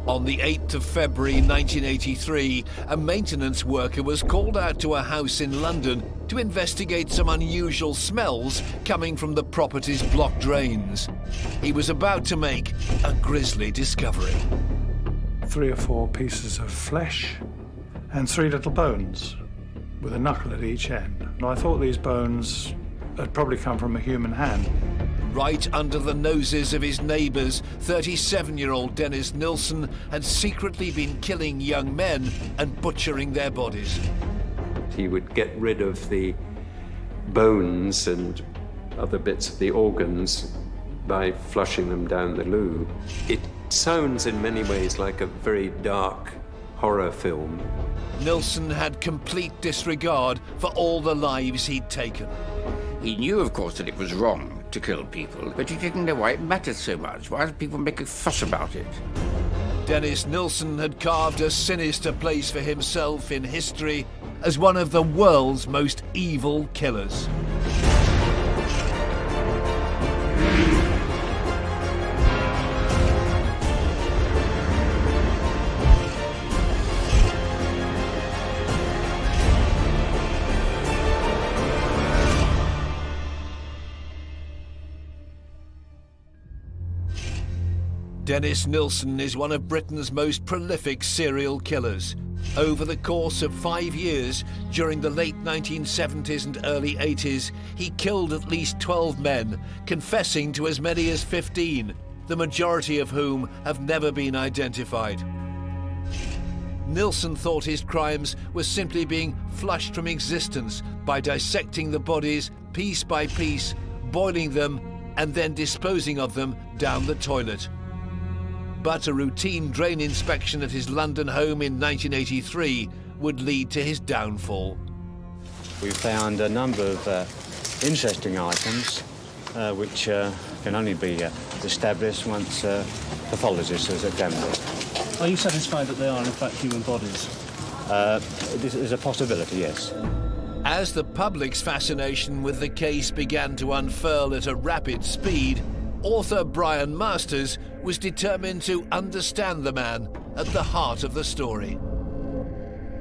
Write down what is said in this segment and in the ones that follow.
On the 8th of February 1983, a maintenance worker was called out to a house in London to investigate some unusual smells coming from the property's blocked drains. He was about to make a grisly discovery. 3 or 4 pieces of flesh and 3 little bones with a knuckle at each end. And I thought these bones had probably come from a human hand. Right under the noses of his neighbours, 37-year-old Dennis Nilsen had secretly been killing young men and butchering their bodies. He would get rid of the bones and other bits of the organs by flushing them down the loo. It sounds in many ways like a very dark horror film. Nilsen had complete disregard for all the lives he'd taken. He knew, of course, that it was wrong to kill people, but he didn't know why it mattered so much. Why did people make a fuss about it? Dennis Nilsen had carved a sinister place for himself in history as one of the world's most evil killers. Dennis Nilsen is one of Britain's most prolific serial killers. Over the course of 5 years, during the late 1970s and early 80s, he killed at least 12 men, confessing to as many as 15, the majority of whom have never been identified. Nilsen thought his crimes were simply being flushed from existence by dissecting the bodies piece by piece, boiling them, and then disposing of them down the toilet. But a routine drain inspection at his London home in 1983 would lead to his downfall. We found a number of interesting items which can only be established once pathologists has examined it. Are you satisfied that they are in fact human bodies? This is a possibility, yes. As the public's fascination with the case began to unfurl at a rapid speed, author Brian Masters was determined to understand the man at the heart of the story.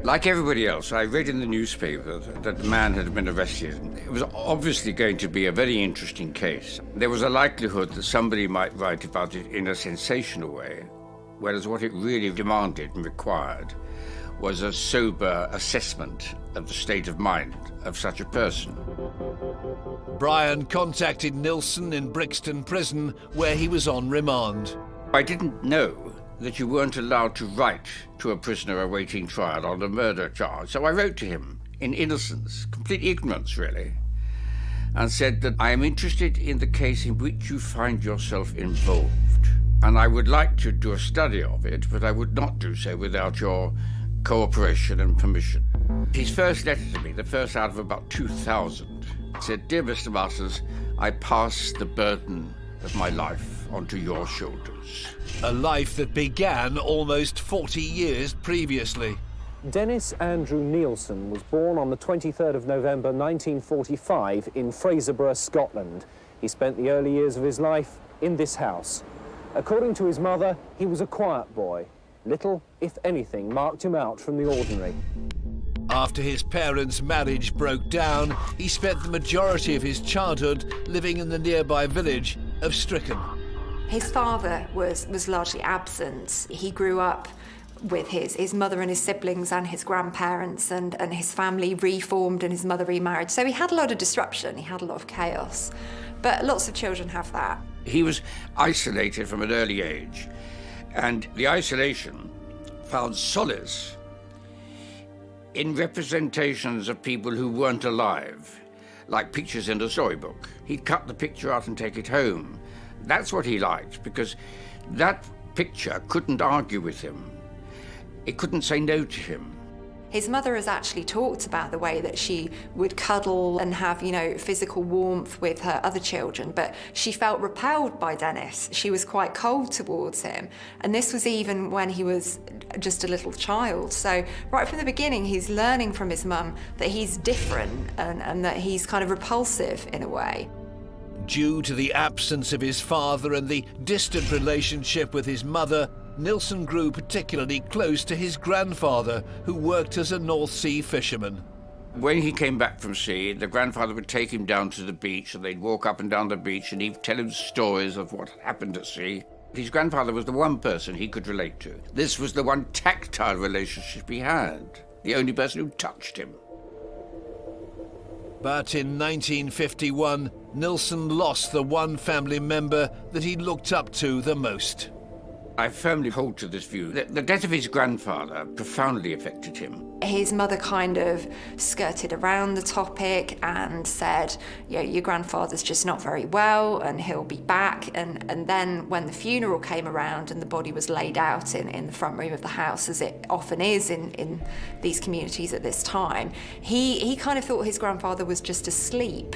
Like everybody else, I read in the newspaper that the man had been arrested. It was obviously going to be a very interesting case. There was a likelihood that somebody might write about it in a sensational way, whereas what it really demanded and required was a sober assessment of the state of mind of such a person. Brian contacted Nilsen in Brixton Prison, where he was on remand. I didn't know that you weren't allowed to write to a prisoner awaiting trial on a murder charge, so I wrote to him in innocence, complete ignorance really, and said that I am interested in the case in which you find yourself involved, and I would like to do a study of it, but I would not do so without your cooperation and permission. His first letter to me, the first out of about 2,000, said, "Dear Mr. Masters, I pass the burden of my life onto your shoulders." A life that began almost 40 years previously. Dennis Andrew Nilsen was born on the 23rd of November 1945 in Fraserburgh, Scotland. He spent the early years of his life in this house. According to his mother, he was a quiet boy. Little, if anything, marked him out from the ordinary. After his parents' marriage broke down, he spent the majority of his childhood living in the nearby village of Stricken. His father was largely absent. He grew up with his mother and his siblings and his grandparents, and his family reformed and his mother remarried. So he had a lot of disruption, he had a lot of chaos. But lots of children have that. He was isolated from an early age, and the isolation found solace in representations of people who weren't alive, like pictures in a storybook. He'd cut the picture out and take it home. That's what he liked, because that picture couldn't argue with him. It couldn't say no to him. His mother has actually talked about the way that she would cuddle and have, physical warmth with her other children, but she felt repelled by Dennis. She was quite cold towards him. And this was even when he was just a little child. So right from the beginning, he's learning from his mum that he's different and that he's kind of repulsive in a way. Due to the absence of his father and the distant relationship with his mother, Nilsen grew particularly close to his grandfather, who worked as a North Sea fisherman. When he came back from sea, the grandfather would take him down to the beach, and they'd walk up and down the beach, and he'd tell him stories of what happened at sea. His grandfather was the one person he could relate to. This was the one tactile relationship he had, the only person who touched him. But in 1951, Nilsen lost the one family member that he looked up to the most. I firmly hold to this view that the death of his grandfather profoundly affected him. His mother kind of skirted around the topic and said, you know, your grandfather's just not very well and he'll be back. And then when the funeral came around and the body was laid out in the front room of the house, as it often is in these communities at this time, he kind of thought his grandfather was just asleep.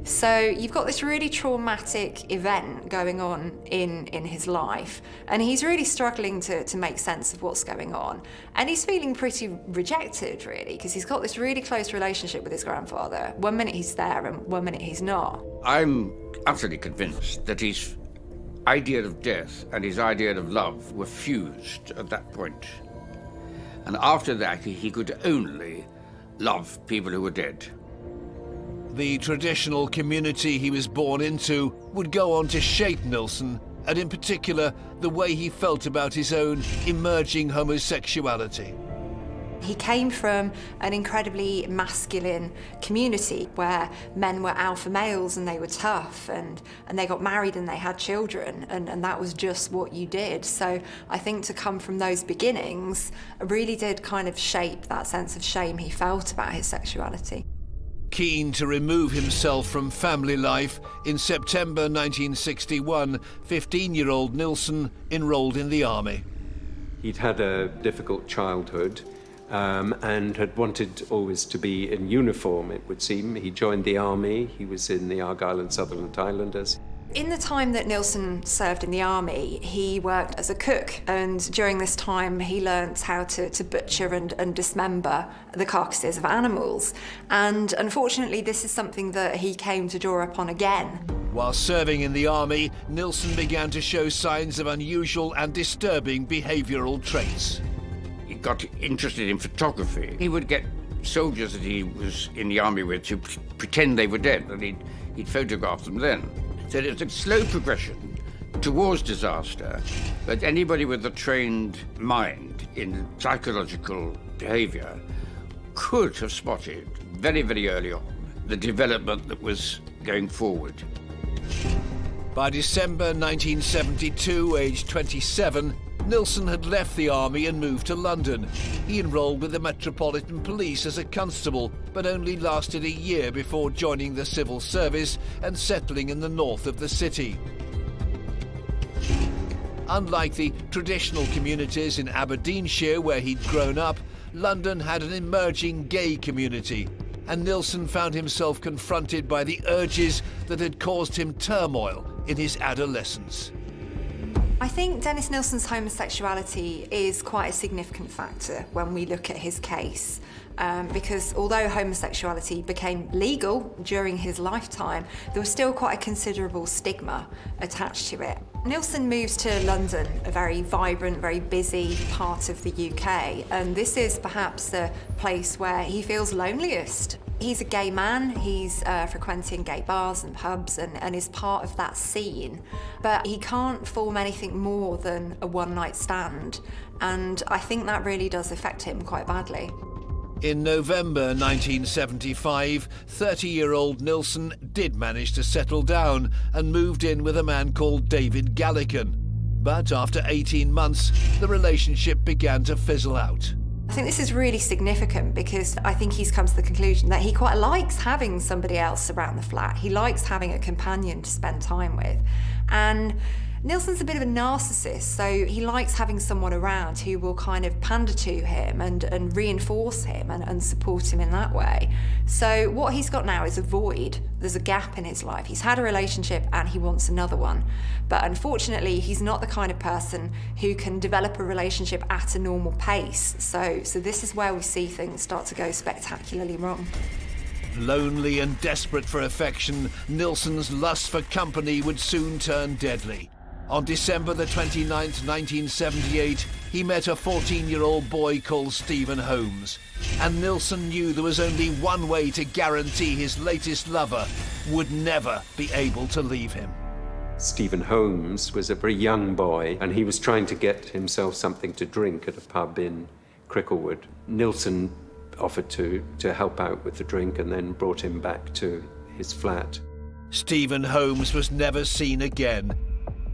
So you've got this really traumatic event going on in his life, and he's really struggling to make sense of what's going on. And he's feeling pretty rejected, really, because he's got this really close relationship with his grandfather. One minute he's there and one minute he's not. I'm utterly convinced that his idea of death and his idea of love were fused at that point. And after that, he could only love people who were dead. The traditional community he was born into would go on to shape Nilsen, and in particular, the way he felt about his own emerging homosexuality. He came from an incredibly masculine community where men were alpha males and they were tough, and they got married and they had children, and that was just what you did. So I think to come from those beginnings really did kind of shape that sense of shame he felt about his sexuality. Keen to remove himself from family life, in September 1961, 15-year-old Nilsen enrolled in the army. He'd had a difficult childhood and had wanted always to be in uniform, it would seem. He joined the army. He was in the Argyll and Sutherland Highlanders. In the time that Nilsen served in the army, he worked as a cook, and during this time he learnt how to butcher and dismember the carcasses of animals. And unfortunately, this is something that he came to draw upon again. While serving in the army, Nilsen began to show signs of unusual and disturbing behavioural traits. He got interested in photography. He would get soldiers that he was in the army with to pretend they were dead, and he'd photograph them then. So it's a slow progression towards disaster, but anybody with a trained mind in psychological behaviour could have spotted very, very early on the development that was going forward. By December 1972, aged 27, Nilsen had left the army and moved to London. He enrolled with the Metropolitan Police as a constable, but only lasted a year before joining the civil service and settling in the north of the city. Unlike the traditional communities in Aberdeenshire where he'd grown up, London had an emerging gay community, and Nilsen found himself confronted by the urges that had caused him turmoil in his adolescence. I think Dennis Nilsen's homosexuality is quite a significant factor when we look at his case, because although homosexuality became legal during his lifetime, there was still quite a considerable stigma attached to it. Nilsen moves to London, a very vibrant, very busy part of the UK, and this is perhaps the place where he feels loneliest. He's a gay man, he's frequenting gay bars and pubs and is part of that scene, but he can't form anything more than a one-night stand, and I think that really does affect him quite badly. In November 1975, 30-year-old Nilsen did manage to settle down and moved in with a man called David Gallican. But after 18 months, the relationship began to fizzle out. I think this is really significant because I think he's come to the conclusion that he quite likes having somebody else around the flat. He likes having a companion to spend time with. And Nilsen's a bit of a narcissist, so he likes having someone around who will kind of pander to him and reinforce him and support him in that way. So what he's got now is a void. There's a gap in his life. He's had a relationship and he wants another one. But unfortunately, he's not the kind of person who can develop a relationship at a normal pace. So this is where we see things start to go spectacularly wrong. Lonely and desperate for affection, Nilsen's lust for company would soon turn deadly. On December the 29th, 1978, he met a 14-year-old boy called Stephen Holmes, and Nilsen knew there was only one way to guarantee his latest lover would never be able to leave him. Stephen Holmes was a very young boy, and he was trying to get himself something to drink at a pub in Cricklewood. Nilsen offered to help out with the drink and then brought him back to his flat. Stephen Holmes was never seen again.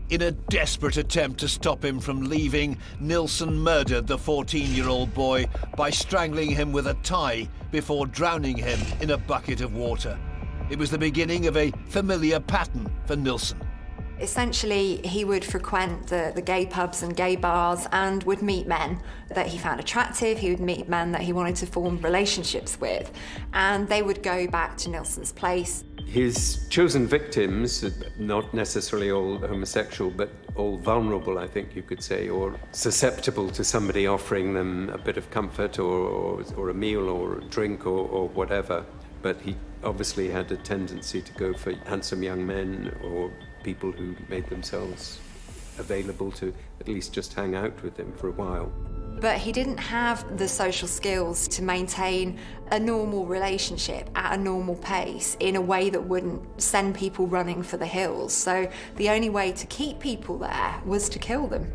In a desperate attempt to stop him from leaving, Nilsen murdered the 14-year-old boy by strangling him with a tie before drowning him in a bucket of water. It was the beginning of a familiar pattern for Nilsen. Essentially, he would frequent the gay pubs and gay bars and would meet men that he found attractive. He would meet men that he wanted to form relationships with, and they would go back to Nilsen's place. His chosen victims, not necessarily all homosexual, but all vulnerable, I think you could say, or susceptible to somebody offering them a bit of comfort or a meal or a drink or whatever. But he obviously had a tendency to go for handsome young men or people who made themselves available to at least just hang out with him for a while. But he didn't have the social skills to maintain a normal relationship at a normal pace in a way that wouldn't send people running for the hills. So the only way to keep people there was to kill them.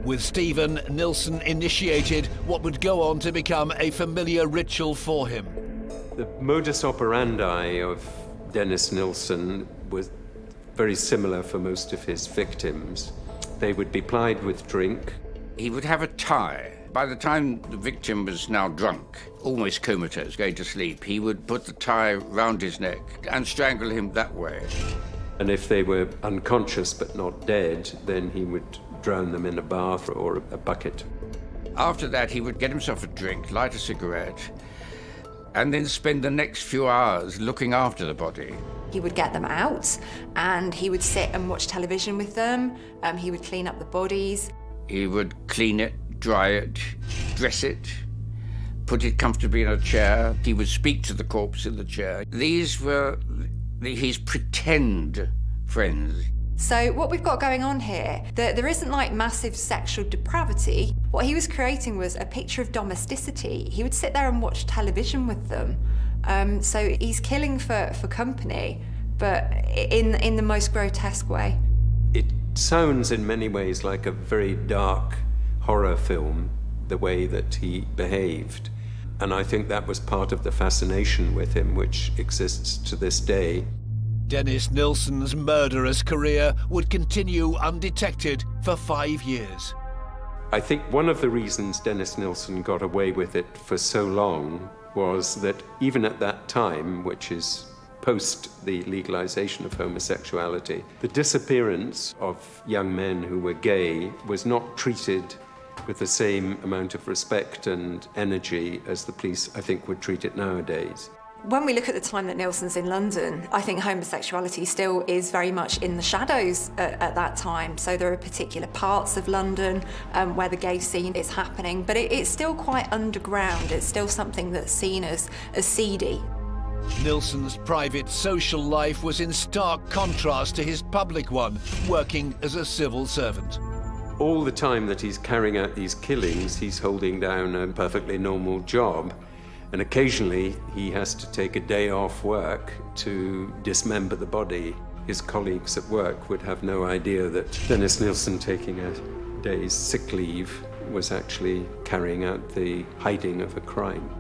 With Stephen, Nilsen initiated what would go on to become a familiar ritual for him. The modus operandi of Dennis Nilsen was very similar for most of his victims. They would be plied with drink. He would have a tie. By the time the victim was now drunk, almost comatose, going to sleep, he would put the tie round his neck and strangle him that way. And if they were unconscious but not dead, then he would drown them in a bath or a bucket. After that, he would get himself a drink, light a cigarette, and then spend the next few hours looking after the body. He would get them out and he would sit and watch television with them. He would clean up the bodies. He would clean it, dry it, dress it, put it comfortably in a chair. He would speak to the corpse in the chair. These were his pretend friends. So what we've got going on here, there isn't like massive sexual depravity. What he was creating was a picture of domesticity. He would sit there and watch television with them. So he's killing for company, but in the most grotesque way. It sounds in many ways like a very dark horror film, the way that he behaved. And I think that was part of the fascination with him, which exists to this day. Dennis Nilsen's murderous career would continue undetected for 5 years. I think one of the reasons Dennis Nilsen got away with it for so long was that even at that time, which is post the legalization of homosexuality, the disappearance of young men who were gay was not treated with the same amount of respect and energy as the police, I think, would treat it nowadays. When we look at the time that Nilsen's in London, I think homosexuality still is very much in the shadows at that time. So there are particular parts of London where the gay scene is happening, but it's still quite underground. It's still something that's seen as seedy. Nilsen's private social life was in stark contrast to his public one, working as a civil servant. All the time that he's carrying out these killings, he's holding down a perfectly normal job. And occasionally, he has to take a day off work to dismember the body. His colleagues at work would have no idea that Dennis Nilsen taking a day's sick leave was actually carrying out the hiding of a crime.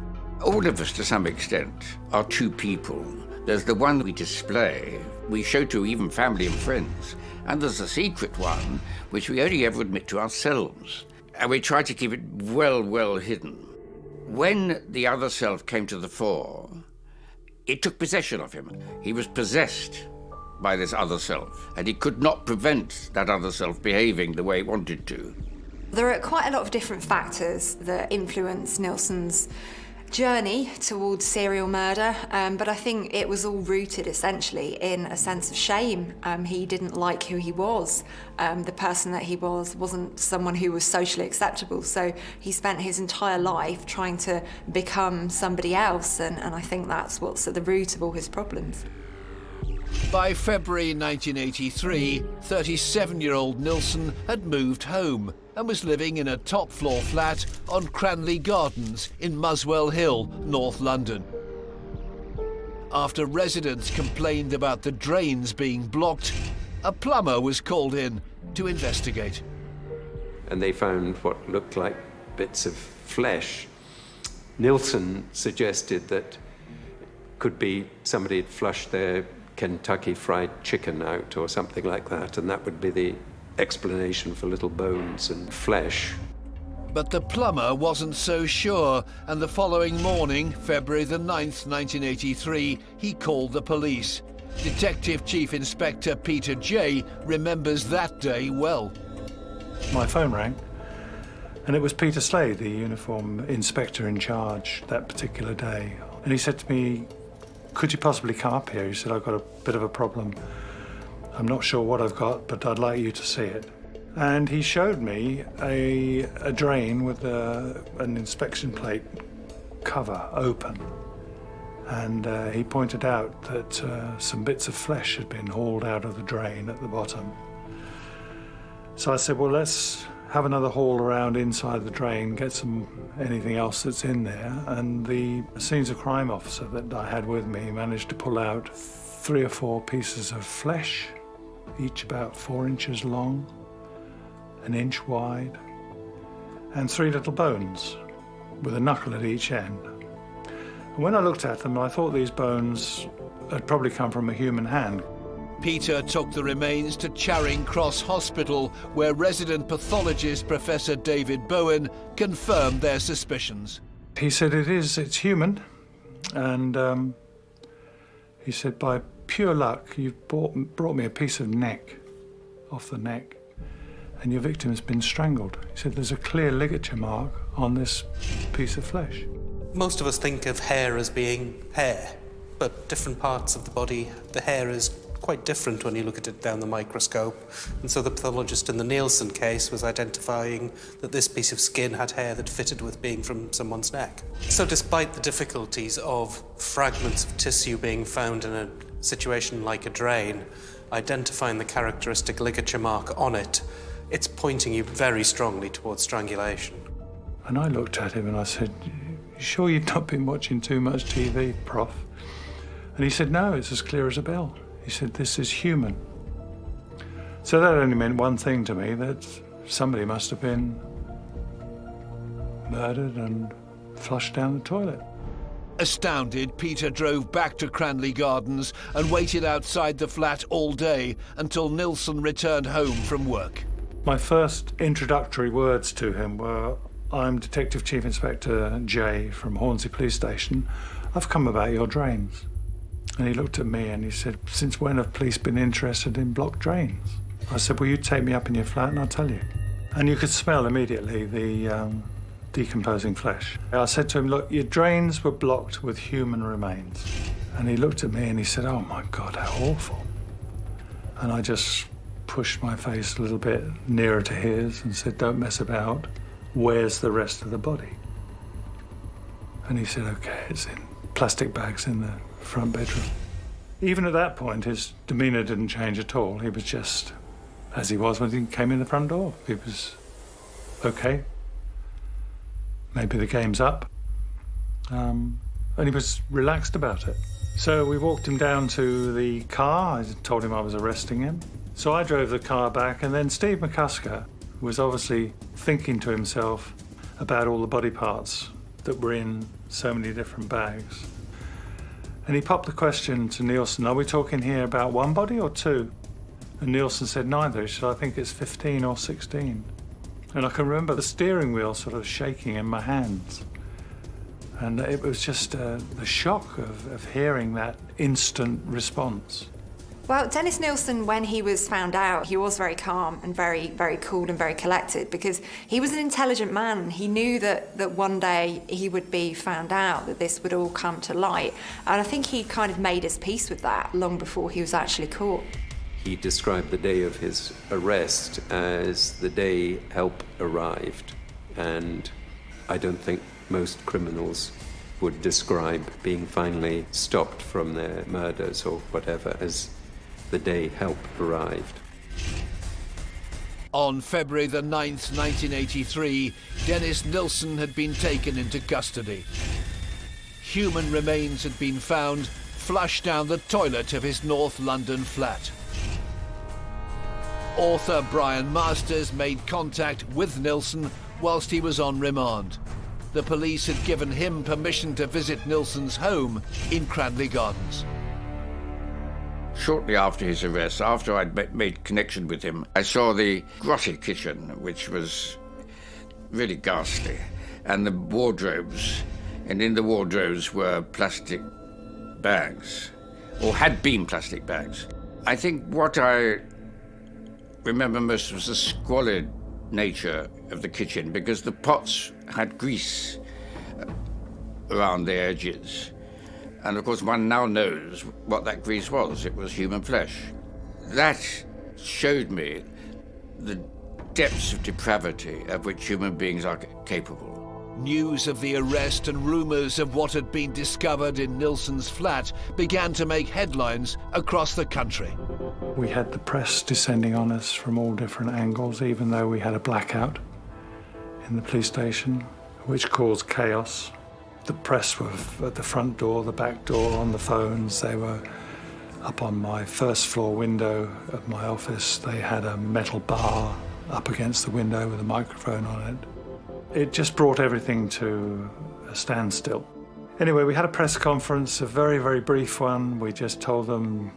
All of us, to some extent, are two people. There's the one we display, we show to even family and friends, and there's a secret one, which we only ever admit to ourselves. And we try to keep it well hidden. When the other self came to the fore, it took possession of him. He was possessed by this other self, and he could not prevent that other self behaving the way it wanted to. There are quite a lot of different factors that influence Nilsen's journey towards serial murder, but I think it was all rooted essentially in a sense of shame. He didn't like who he was. The person that he was wasn't someone who was socially acceptable, so he spent his entire life trying to become somebody else, and I think that's what's at the root of all his problems. By February 1983, 37-year-old Nilsson had moved home and was living in a top-floor flat on Cranley Gardens in Muswell Hill, North London. After residents complained about the drains being blocked, a plumber was called in to investigate. And they found what looked like bits of flesh. Nilsson suggested that could be somebody had flushed their Kentucky Fried Chicken out or something like that, and that would be the explanation for little bones and flesh. But the plumber wasn't so sure, and the following morning, February the 9th, 1983, he called the police. Detective Chief Inspector Peter Jay remembers that day well. My phone rang, and it was Peter Slade, the uniform inspector in charge that particular day. And he said to me, "Could you possibly come up here?" He said, "I've got a bit of a problem. I'm not sure what I've got, but I'd like you to see it." And he showed me a drain with an inspection plate cover open. And he pointed out that some bits of flesh had been hauled out of the drain at the bottom. So I said, well, let's have another haul around inside the drain, get anything else that's in there. And the scenes of crime officer that I had with me managed to pull out 3 or 4 pieces of flesh, each about 4 inches long, 1 inch wide, and 3 little bones with a knuckle at each end. And when I looked at them, I thought these bones had probably come from a human hand. Peter took the remains to Charing Cross Hospital, where resident pathologist Professor David Bowen confirmed their suspicions. He said it's human, and he said, by pure luck, you've brought me a piece of neck, off the neck, and your victim has been strangled. He said there's a clear ligature mark on this piece of flesh. Most of us think of hair as being hair, but different parts of the body, the hair is quite different when you look at it down the microscope. And so the pathologist in the Nilsson case was identifying that this piece of skin had hair that fitted with being from someone's neck. So despite the difficulties of fragments of tissue being found in a situation like a drain, identifying the characteristic ligature mark on it, it's pointing you very strongly towards strangulation. And I looked at him and I said, "You sure you've not been watching too much TV, Prof?" And he said, "No, it's as clear as a bell." He said, "This is human." So that only meant one thing to me, that somebody must have been murdered and flushed down the toilet. Astounded, Peter drove back to Cranley Gardens and waited outside the flat all day until Nilsson returned home from work. My first introductory words to him were, "I'm Detective Chief Inspector Jay from Hornsey Police Station. I've come about your drains." And he looked at me and he said, "Since when have police been interested in blocked drains?" I said, "Well, you take me up in your flat and I'll tell you." And you could smell immediately the decomposing flesh. I said to him, "Look, your drains were blocked with human remains." And he looked at me and he said, "Oh my God, how awful." And I just pushed my face a little bit nearer to his and said, "Don't mess about. Where's the rest of the body?" And he said, "Okay, it's in plastic bags in the front bedroom." Even at that point, his demeanour didn't change at all. He was just as he was when he came in the front door. He was okay. Maybe the game's up. And he was relaxed about it. So we walked him down to the car. I told him I was arresting him. So I drove the car back, and then Steve McCusker was obviously thinking to himself about all the body parts that were in so many different bags. And he popped the question to Nilsson, "Are we talking here about one body or 2? And Nilsson said neither. He said, "I think it's 15 or 16. And I can remember the steering wheel sort of shaking in my hands. And it was just the shock of hearing that instant response. Well, Dennis Nilsson, when he was found out, he was very calm and very, very cool and very collected, because he was an intelligent man. He knew that one day he would be found out, that this would all come to light. And I think he kind of made his peace with that long before he was actually caught. He described the day of his arrest as the day help arrived. And I don't think most criminals would describe being finally stopped from their murders or whatever as the day help arrived. On February the 9th, 1983, Dennis Nilsen had been taken into custody. Human remains had been found flushed down the toilet of his North London flat. Author Brian Masters made contact with Nilsen whilst he was on remand. The police had given him permission to visit Nilsen's home in Cranley Gardens. Shortly after his arrest, after I'd made connection with him, I saw the grotty kitchen, which was really ghastly, and the wardrobes. And in the wardrobes were plastic bags, or had been plastic bags. I think what I remember most was the squalid nature of the kitchen, because the pots had grease around the edges. And of course, one now knows what that grease was. It was human flesh. That showed me the depths of depravity of which human beings are capable. News of the arrest and rumours of what had been discovered in Nilsen's flat began to make headlines across the country. We had the press descending on us from all different angles, even though we had a blackout in the police station, which caused chaos. The press were at the front door, the back door, on the phones. They were up on my first floor window of my office. They had a metal bar up against the window with a microphone on it. It just brought everything to a standstill. Anyway, we had a press conference, a very, very brief one. We just told them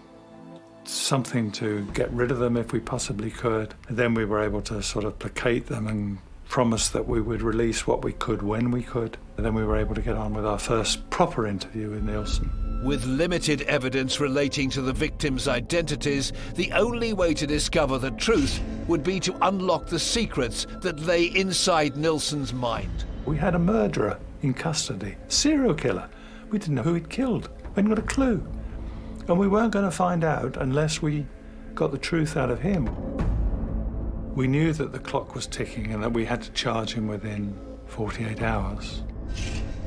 something to get rid of them if we possibly could. And then we were able to sort of placate them and promise that we would release what we could when we could. And then we were able to get on with our first proper interview with Nilsen. With limited evidence relating to the victims' identities, the only way to discover the truth would be to unlock the secrets that lay inside Nilsen's mind. We had a murderer in custody, serial killer. We didn't know who he'd killed. We hadn't got a clue. And we weren't going to find out unless we got the truth out of him. We knew that the clock was ticking and that we had to charge him within 48 hours.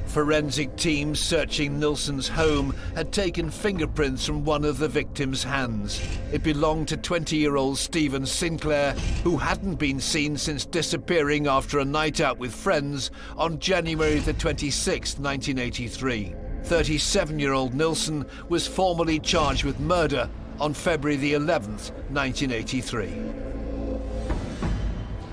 Forensic teams searching Nilsen's home had taken fingerprints from one of the victims' hands. It belonged to 20-year-old Stephen Sinclair, who hadn't been seen since disappearing after a night out with friends on January the 26th, 1983. 37-year-old Nilsen was formally charged with murder on February the 11th, 1983.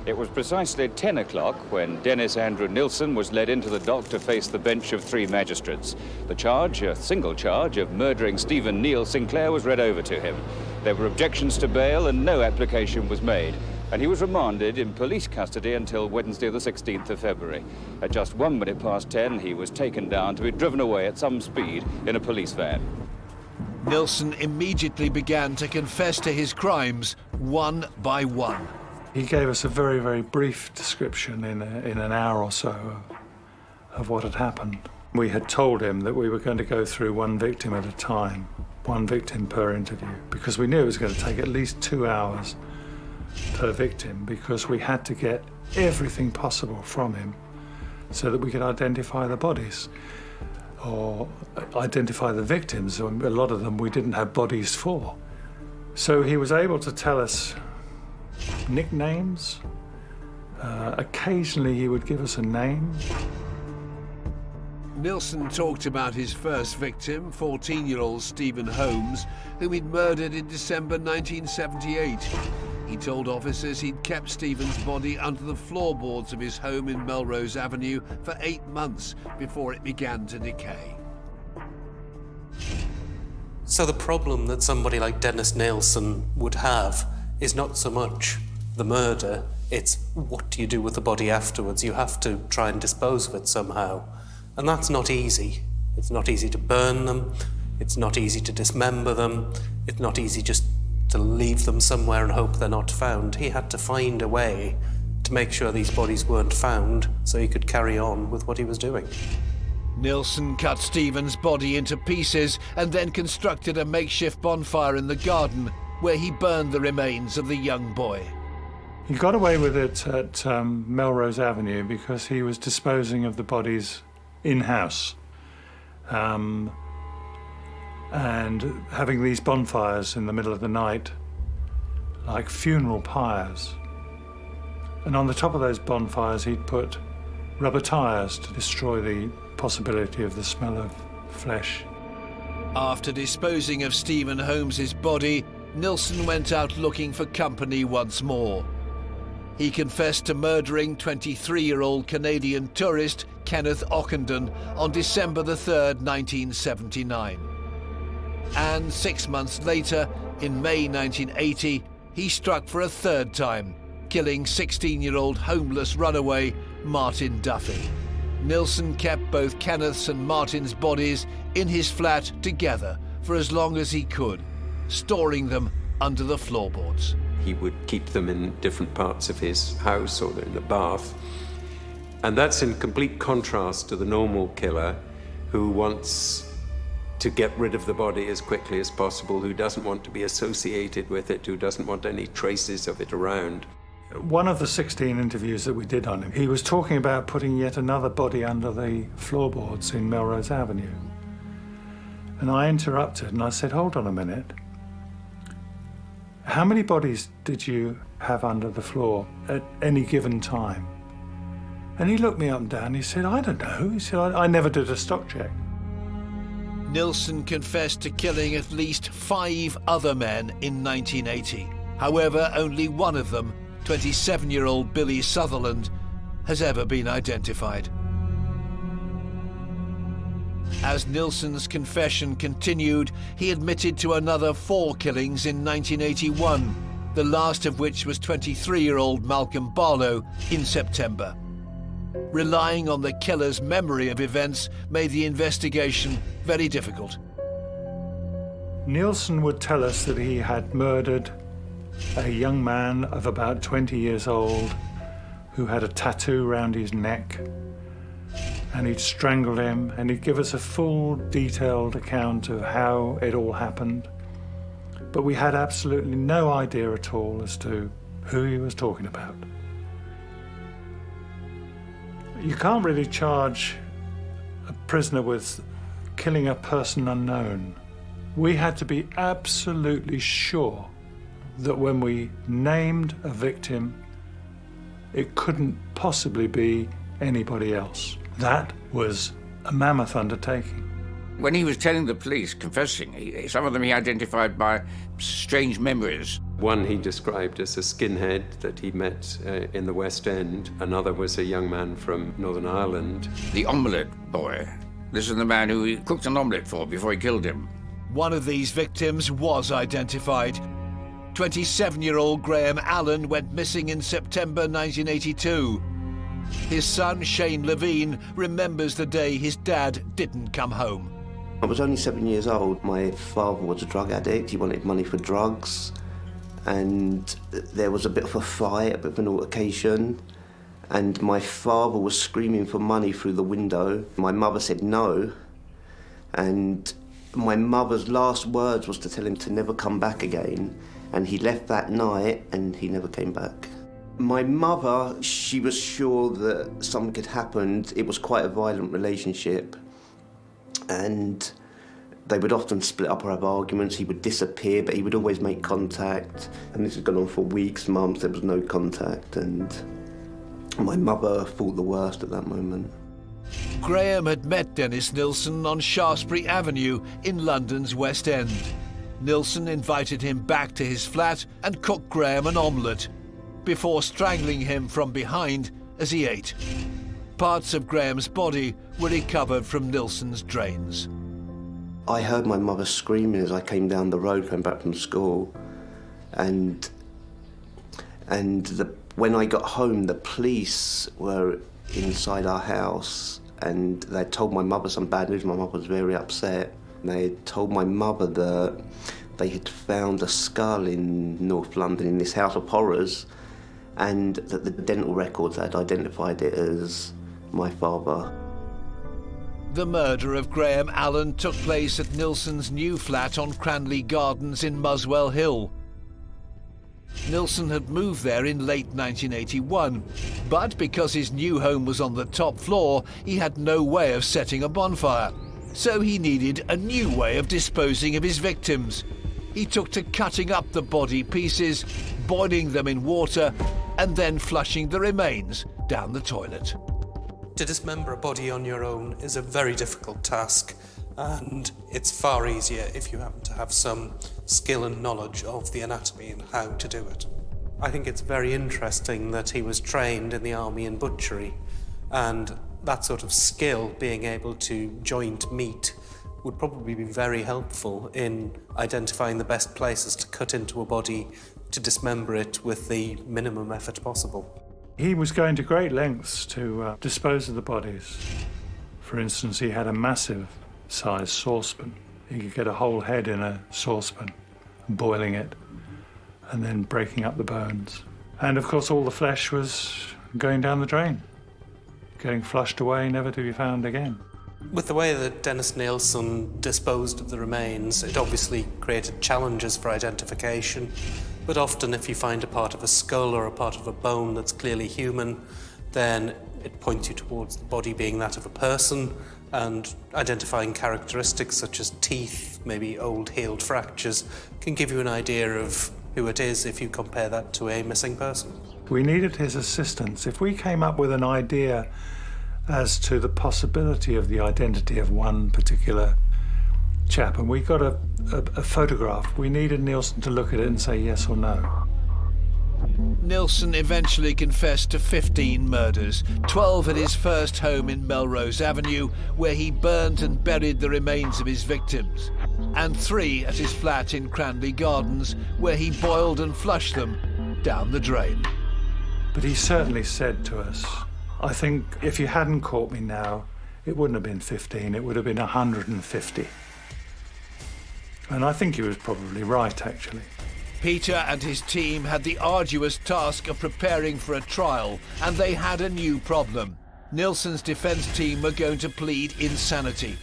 It was precisely 10 o'clock when Dennis Andrew Nilsen was led into the dock to face the bench of 3 magistrates. The charge, a single charge of murdering Stephen Neil Sinclair, was read over to him. There were objections to bail and no application was made. And he was remanded in police custody until Wednesday the 16th of February. At just 1 minute past 10, he was taken down to be driven away at some speed in a police van. Nilsen immediately began to confess to his crimes, one by one. He gave us a very, very brief description in an hour or so of what had happened. We had told him that we were going to go through one victim at a time, one victim per interview, because we knew it was going to take at least 2 hours per victim, because we had to get everything possible from him so that we could identify the bodies or identify the victims. A lot of them we didn't have bodies for. So he was able to tell us nicknames. Occasionally he would give us a name. Nilsen talked about his first victim, 14-year-old Stephen Holmes, whom he'd murdered in December 1978. He told officers he'd kept Stephen's body under the floorboards of his home in Melrose Avenue for 8 months before it began to decay. So the problem that somebody like Dennis Nilsen would have is not so much the murder, it's what do you do with the body afterwards? You have to try and dispose of it somehow. And that's not easy. It's not easy to burn them. It's not easy to dismember them. It's not easy just to leave them somewhere and hope they're not found. He had to find a way to make sure these bodies weren't found so he could carry on with what he was doing. Nilsen cut Stephen's body into pieces and then constructed a makeshift bonfire in the garden where he burned the remains of the young boy. He got away with it at Melrose Avenue because he was disposing of the bodies in-house. And and having these bonfires in the middle of the night, like funeral pyres. And on the top of those bonfires, he'd put rubber tyres to destroy the possibility of the smell of flesh. After disposing of Stephen Holmes's body, Nilsen went out looking for company once more. He confessed to murdering 23-year-old Canadian tourist Kenneth Ockenden on December the 3rd, 1979. And 6 months later, in May 1980, he struck for a third time, killing 16-year-old homeless runaway Martin Duffy. Nilsen kept both Kenneth's and Martin's bodies in his flat together for as long as he could, storing them under the floorboards. He would keep them in different parts of his house or in the bath. And that's in complete contrast to the normal killer who wants to get rid of the body as quickly as possible, who doesn't want to be associated with it, who doesn't want any traces of it around. One of the 16 interviews that we did on him, he was talking about putting yet another body under the floorboards in Melrose Avenue. And I interrupted and I said, hold on a minute. How many bodies did you have under the floor at any given time? And he looked me up and down. He said, I don't know. He said, I never did a stock check. Nilsen confessed to killing at least 5 other men in 1980. However, only one of them, 27-year-old Billy Sutherland, has ever been identified. As Nilsen's confession continued, he admitted to another 4 killings in 1981, the last of which was 23-year-old Malcolm Barlow in September. Relying on the killer's memory of events made the investigation very difficult. Nilsen would tell us that he had murdered a young man of about 20 years old who had a tattoo around his neck, and he'd strangled him, and he'd give us a full, detailed account of how it all happened. But we had absolutely no idea at all as to who he was talking about. You can't really charge a prisoner with killing a person unknown. We had to be absolutely sure that when we named a victim, it couldn't possibly be anybody else. That was a mammoth undertaking. When he was telling the police, confessing, some of them he identified by strange memories. One he described as a skinhead that he met in the West End. Another was a young man from Northern Ireland. The omelette boy. This is the man who he cooked an omelette for before he killed him. One of these victims was identified. 27-year-old Graham Allen went missing in September 1982. His son, Shane Levine, remembers the day his dad didn't come home. I was only 7 years old. My father was a drug addict. He wanted money for drugs. And there was a bit of a fight, a bit of an altercation. And my father was screaming for money through the window. My mother said no. And my mother's last words was to tell him to never come back again. And he left that night and he never came back. My mother, she was sure that something had happened. It was quite a violent relationship. And they would often split up or have arguments. He would disappear, but he would always make contact. And this had gone on for weeks, months. There was no contact. And my mother thought the worst at that moment. Graham had met Dennis Nilsen on Shaftesbury Avenue in London's West End. Nilsen invited him back to his flat and cooked Graham an omelette before strangling him from behind as he ate. Parts of Graham's body were recovered from Nilsen's drains. I heard my mother screaming as I came down the road coming back from school. And when I got home, the police were inside our house and they told my mother some bad news. My mother was very upset. They had told my mother that they had found a skull in North London in this house of horrors, and that the dental records had identified it as my father. The murder of Graham Allen took place at Nilsen's new flat on Cranley Gardens in Muswell Hill. Nilsen had moved there in late 1981, but because his new home was on the top floor, he had no way of setting a bonfire. So he needed a new way of disposing of his victims. He took to cutting up the body pieces, boiling them in water, and then flushing the remains down the toilet. To dismember a body on your own is a very difficult task, and it's far easier if you happen to have some skill and knowledge of the anatomy and how to do it. I think it's very interesting that he was trained in the army in butchery, and that sort of skill, being able to joint meat, would probably be very helpful in identifying the best places to cut into a body to dismember it with the minimum effort possible. He was going to great lengths to dispose of the bodies. For instance, he had a massive size saucepan. He could get a whole head in a saucepan, boiling it, and then breaking up the bones. And of course, all the flesh was going down the drain, getting flushed away, never to be found again. With the way that Dennis Nielsen disposed of the remains, it obviously created challenges for identification. But often if you find a part of a skull or a part of a bone that's clearly human, then it points you towards the body being that of a person, and identifying characteristics such as teeth, maybe old healed fractures, can give you an idea of who it is if you compare that to a missing person. We needed his assistance. If we came up with an idea as to the possibility of the identity of one particular chap, and we got a photograph, we needed Nielsen to look at it and say yes or no. Nielsen eventually confessed to 15 murders, 12 at his first home in Melrose Avenue, where he burnt and buried the remains of his victims, and 3 at his flat in Cranley Gardens, where he boiled and flushed them down the drain. But he certainly said to us, I think if you hadn't caught me now, it wouldn't have been 15, it would have been 150. And I think he was probably right, actually. Peter and his team had the arduous task of preparing for a trial, and they had a new problem. Nielsen's defense team were going to plead insanity.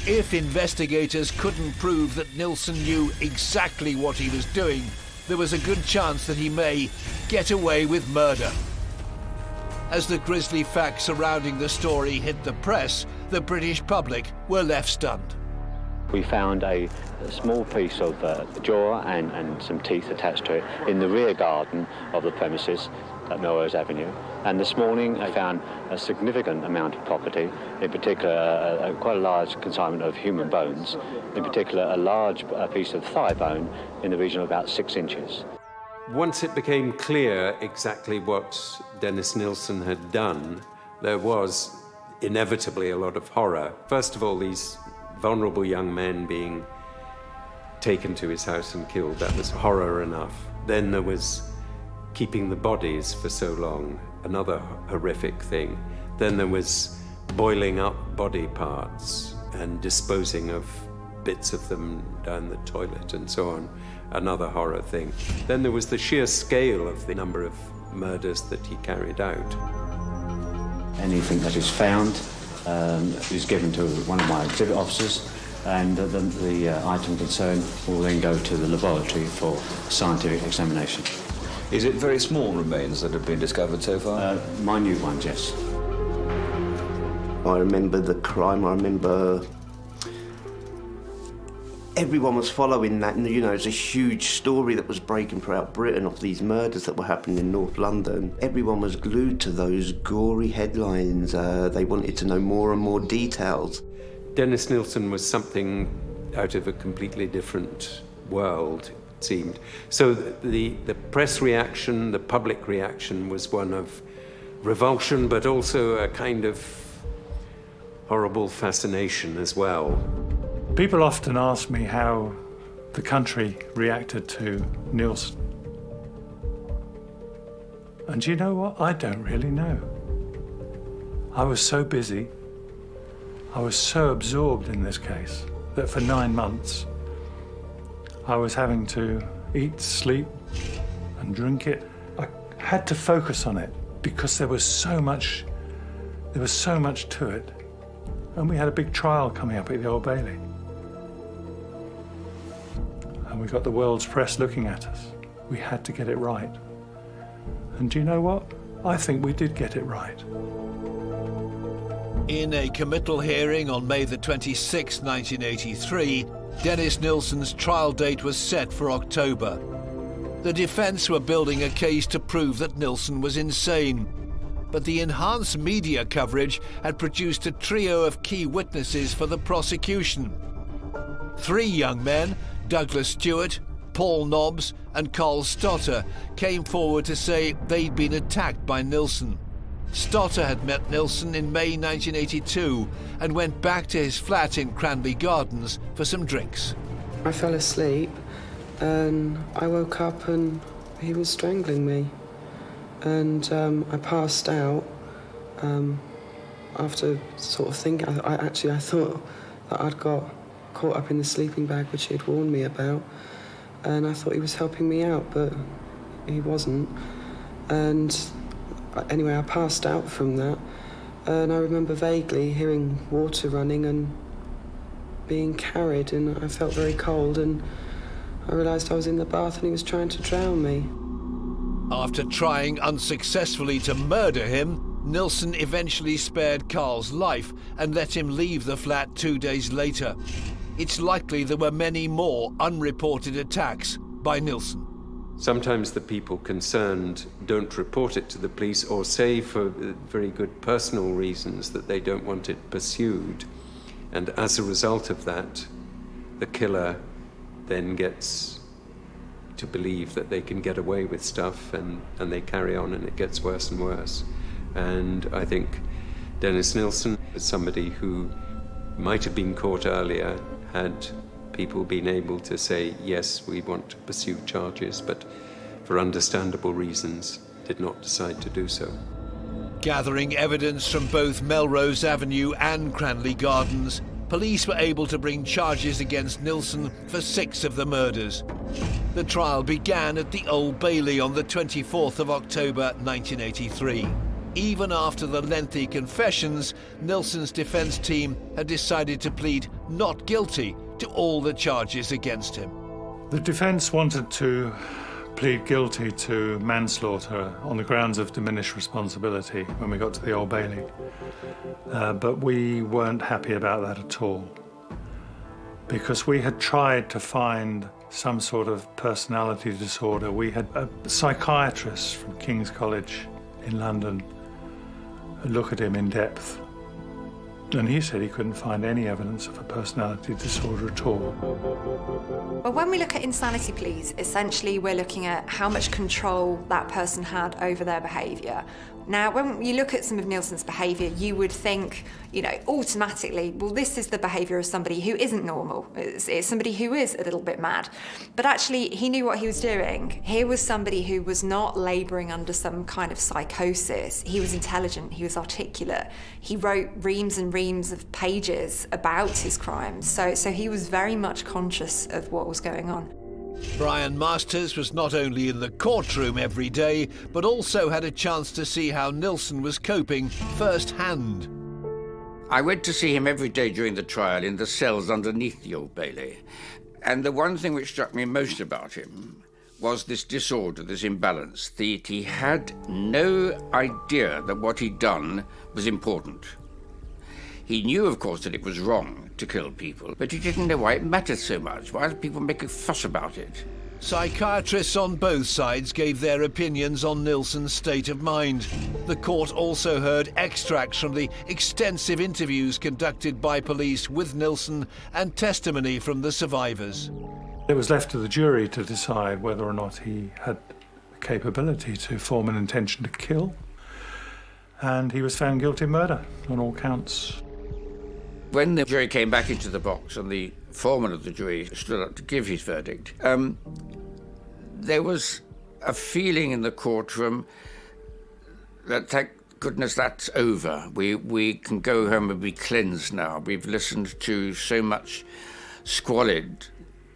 If investigators couldn't prove that Nielsen knew exactly what he was doing, there was a good chance that he may get away with murder. As the grisly facts surrounding the story hit the press, the British public were left stunned. We found a small piece of jaw and some teeth attached to it in the rear garden of the premises at Melrose Avenue. And this morning I found a significant amount of property, in particular quite a large consignment of human bones, in particular a large piece of thigh bone in the region of about 6 inches. Once it became clear exactly what Dennis Nielsen had done, there was inevitably a lot of horror. First of all, these vulnerable young men being taken to his house and killed, that was horror enough. Then there was keeping the bodies for so long, another horrific thing. Then there was boiling up body parts and disposing of bits of them down the toilet and so on, another horror thing. Then there was the sheer scale of the number of murders that he carried out. Anything that is found is given to one of my exhibit officers, and the item concerned will then go to the laboratory for scientific examination. Is it very small remains that have been discovered so far? Minute ones, yes. I remember the crime, I remember everyone was following that, and it's a huge story that was breaking throughout Britain of these murders that were happening in North London. Everyone was glued to those gory headlines. They wanted to know more and more details. Dennis Nielsen was something out of a completely different world, it seemed. So the press reaction, the public reaction was one of revulsion, but also a kind of horrible fascination as well. People often ask me how the country reacted to Nielsen. And you know what? I don't really know. I was so busy, I was so absorbed in this case, that for 9 months, I was having to eat, sleep, and drink it. I had to focus on it because there was so much to it. And we had a big trial coming up at the Old Bailey. And we got the world's press looking at us. We had to get it right. And do you know what? I think we did get it right. In a committal hearing on May the 26th, 1983, Dennis Nilsen's trial date was set for October. The defense were building a case to prove that Nilsen was insane. But the enhanced media coverage had produced a trio of key witnesses for the prosecution. 3 young men, Douglas Stewart, Paul Nobbs and Carl Stotter, came forward to say they'd been attacked by Nilsen. Stotter had met Nilsen in May 1982 and went back to his flat in Cranley Gardens for some drinks. I fell asleep and I woke up and he was strangling me. And I passed out after sort of thinking. I thought that I'd got caught up in the sleeping bag, which he had warned me about. And I thought he was helping me out, but he wasn't. And anyway, I passed out from that. And I remember vaguely hearing water running and being carried, and I felt very cold. And I realised I was in the bath and he was trying to drown me. After trying unsuccessfully to murder him, Nilsen eventually spared Carl's life and let him leave the flat 2 days later. It's likely there were many more unreported attacks by Nilsen. Sometimes the people concerned don't report it to the police or say for very good personal reasons that they don't want it pursued. And as a result of that, the killer then gets to believe that they can get away with stuff, and they carry on, and it gets worse and worse. And I think Dennis Nilsen is somebody who might have been caught earlier had people been able to say, yes, we want to pursue charges, but for understandable reasons did not decide to do so. Gathering evidence from both Melrose Avenue and Cranley Gardens, police were able to bring charges against Nilsen for 6 of the murders. The trial began at the Old Bailey on the 24th of October 1983. Even after the lengthy confessions, Nilsen's defense team had decided to plead not guilty to all the charges against him. The defence wanted to plead guilty to manslaughter on the grounds of diminished responsibility when we got to the Old Bailey. But we weren't happy about that at all, because we had tried to find some sort of personality disorder. We had a psychiatrist from King's College in London look at him in depth, and he said he couldn't find any evidence of a personality disorder at all. Well, when we look at insanity pleas, essentially we're looking at how much control that person had over their behaviour. Now, when you look at some of Nilsen's behaviour, you would think, automatically, well, this is the behaviour of somebody who isn't normal. It's somebody who is a little bit mad. But actually, he knew what he was doing. Here was somebody who was not labouring under some kind of psychosis. He was intelligent, he was articulate. He wrote reams and reams of pages about his crimes. So he was very much conscious of what was going on. Brian Masters was not only in the courtroom every day, but also had a chance to see how Nilsen was coping firsthand. I went to see him every day during the trial in the cells underneath the Old Bailey. And the one thing which struck me most about him was this disorder, this imbalance, that he had no idea that what he'd done was important. He knew, of course, that it was wrong to kill people, but he didn't know why it mattered so much. Why did people make a fuss about it? Psychiatrists on both sides gave their opinions on Nilsen's state of mind. The court also heard extracts from the extensive interviews conducted by police with Nilsen and testimony from the survivors. It was left to the jury to decide whether or not he had the capability to form an intention to kill, and he was found guilty of murder on all counts. When the jury came back into the box and the foreman of the jury stood up to give his verdict, there was a feeling in the courtroom that, thank goodness, that's over. We can go home and be cleansed now. We've listened to so much squalid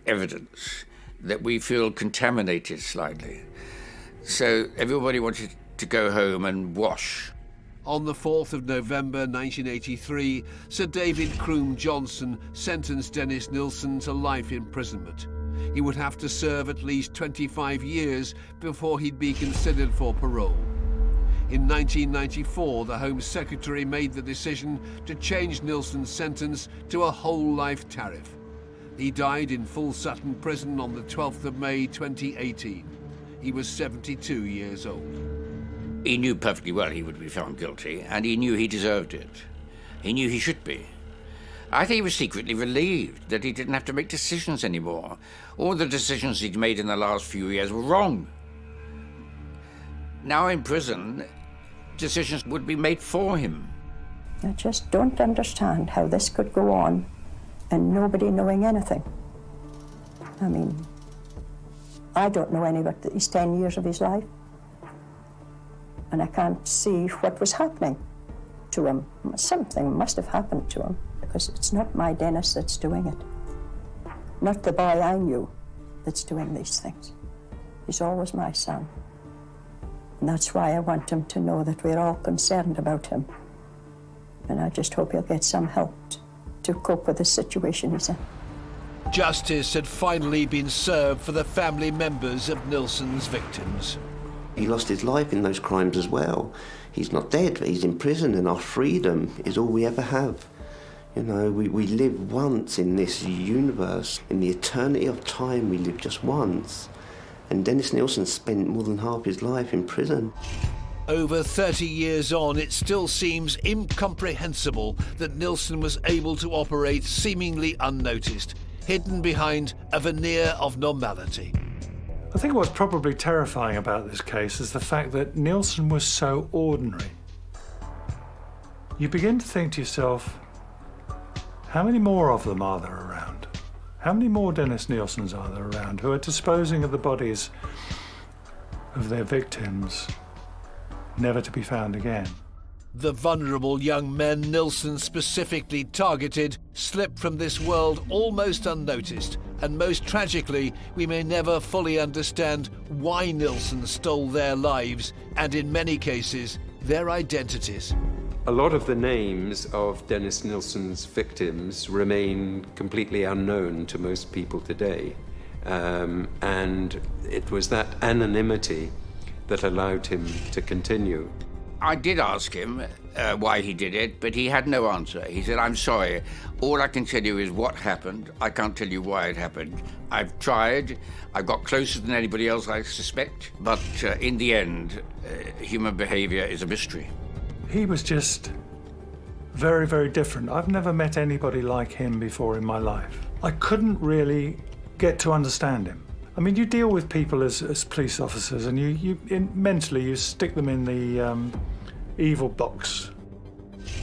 evidence that we feel contaminated slightly. So everybody wanted to go home and wash. On the 4th of November 1983, Sir David Croom Johnson sentenced Dennis Nilsen to life imprisonment. He would have to serve at least 25 years before he'd be considered for parole. In 1994, the Home Secretary made the decision to change Nilsen's sentence to a whole life tariff. He died in Full Sutton Prison on the 12th of May 2018. He was 72 years old. He knew perfectly well he would be found guilty, and he knew he deserved it. He knew he should be. I think he was secretly relieved that he didn't have to make decisions anymore. All the decisions he'd made in the last few years were wrong. Now in prison, decisions would be made for him. I just don't understand how this could go on and nobody knowing anything. I mean, I don't know any but these 10 years of his life, and I can't see what was happening to him. Something must have happened to him, because it's not my Dennis that's doing it. Not the boy I knew that's doing these things. He's always my son. And that's why I want him to know that we're all concerned about him. And I just hope he'll get some help to cope with the situation he's in. Justice had finally been served for the family members of Nilsen's victims. He lost his life in those crimes as well. He's not dead, but he's in prison, and our freedom is all we ever have. You know, we live once in this universe. In the eternity of time, we live just once. And Dennis Nilsen spent more than half his life in prison. Over 30 years on, it still seems incomprehensible that Nilsen was able to operate seemingly unnoticed, hidden behind a veneer of normality. I think what's probably terrifying about this case is the fact that Nilsen was so ordinary. You begin to think to yourself, how many more of them are there around? How many more Dennis Nilsens are there around who are disposing of the bodies of their victims, never to be found again? The vulnerable young men Nilsen specifically targeted slipped from this world almost unnoticed, and most tragically, we may never fully understand why Nilsen stole their lives, and in many cases, their identities. A lot of the names of Dennis Nilsen's victims remain completely unknown to most people today. And it was that anonymity that allowed him to continue. I did ask him why he did it, but he had no answer. He said, "I'm sorry. All I can tell you is what happened. I can't tell you why it happened. I've tried. I got closer than anybody else, I suspect. But in the end, human behavior is a mystery." He was just very, very different. I've never met anybody like him before in my life. I couldn't really get to understand him. I mean, you deal with people as police officers, and mentally you stick them in the evil box,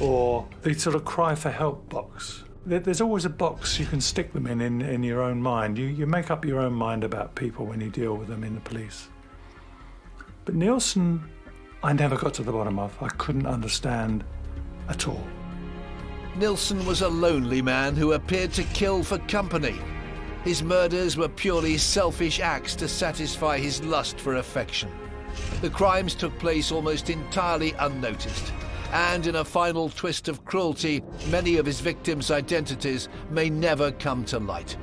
or the sort of cry for help box. There's always a box you can stick them in your own mind. You make up your own mind about people when you deal with them in the police. But Nilsen, I never got to the bottom of. I couldn't understand at all. Nilsen was a lonely man who appeared to kill for company. His murders were purely selfish acts to satisfy his lust for affection. The crimes took place almost entirely unnoticed, and in a final twist of cruelty, many of his victims' identities may never come to light.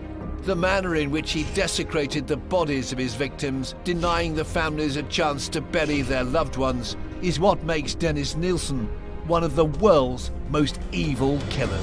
The manner in which he desecrated the bodies of his victims, denying the families a chance to bury their loved ones, is what makes Dennis Nilsen one of the world's most evil killers.